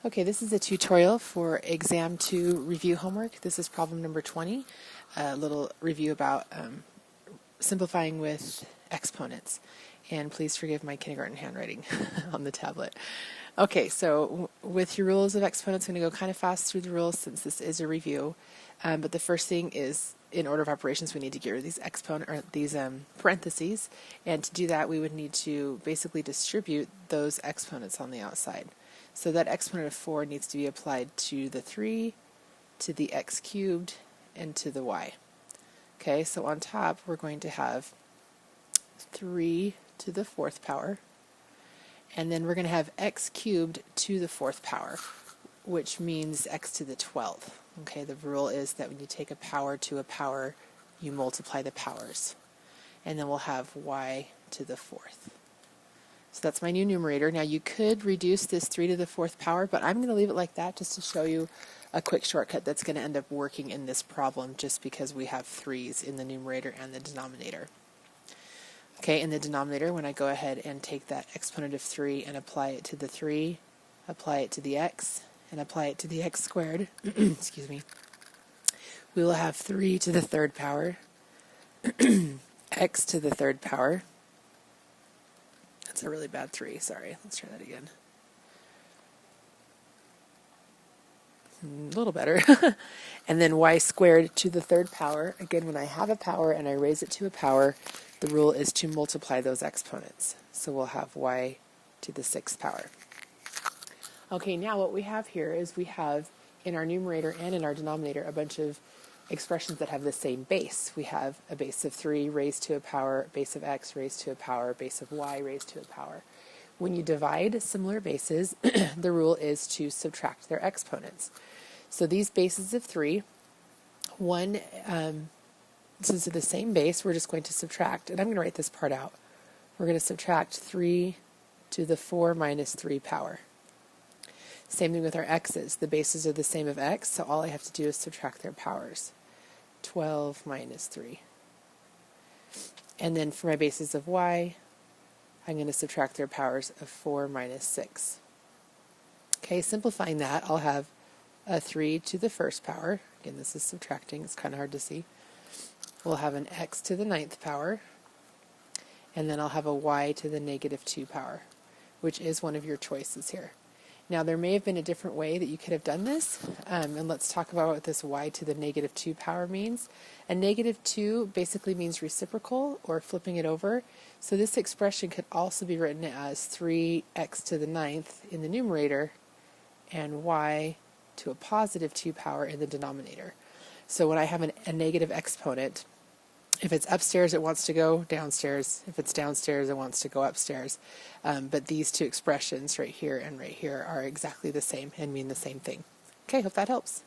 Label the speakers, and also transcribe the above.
Speaker 1: Okay, this is a tutorial for Exam 2 review homework. This is problem number 20, a little review about simplifying with exponents. And please forgive my kindergarten handwriting on the tablet. Okay, so with your rules of exponents, I'm going to go kind of fast through the rules since this is a review. But the first thing is, in order of operations, we need to get rid of these parentheses. And to do that, we would need to basically distribute those exponents on the outside. So that exponent of 4 needs to be applied to the 3, to the x cubed, and to the y. Okay, so on top we're going to have 3 to the 4th power, and then we're going to have x cubed to the 4th power, which means x to the 12th. Okay, the rule is that when you take a power to a power, you multiply the powers. And then we'll have y to the 4th. So that's my new numerator. Now you could reduce this 3 to the 4th power, but I'm going to leave it like that just to show you a quick shortcut that's going to end up working in this problem just because we have 3's in the numerator and the denominator. Okay, in the denominator, when I go ahead and take that exponent of 3 and apply it to the 3, apply it to the x, and apply it to the x squared, excuse me, we will have 3 to the 3rd power, x to the 3rd power. That's a really bad 3, sorry. Let's try that again. A little better. And then y squared to the 3rd power. Again, when I have a power and I raise it to a power, the rule is to multiply those exponents. So we'll have y to the 6th power. Okay, now what we have here is we have in our numerator and in our denominator a bunch of expressions that have the same base. We have a base of 3 raised to a power, base of x raised to a power, base of y raised to a power. When you divide similar bases, the rule is to subtract their exponents. So these bases of 3, since they're the same base, we're just going to subtract, and I'm going to write this part out. We're going to subtract 3 to the 4 minus 3 power. Same thing with our x's. The bases are the same of x, so all I have to do is subtract their powers. 12 minus 3. And then for my bases of y, I'm going to subtract their powers of 4 minus 6. Okay, simplifying that, I'll have a 3 to the 1st power. Again, this is subtracting, it's kind of hard to see. We'll have an x to the 9th power, and then I'll have a y to the negative 2 power, which is one of your choices here. Now, there may have been a different way that you could have done this, and let's talk about what this y to the negative 2 power means. A negative 2 basically means reciprocal, or flipping it over. So this expression could also be written as 3x to the 9th in the numerator, and y to a positive 2 power in the denominator. So when I have a negative exponent, if it's upstairs, it wants to go downstairs. If it's downstairs, it wants to go upstairs. But these two expressions right here and right here are exactly the same and mean the same thing. Okay, hope that helps.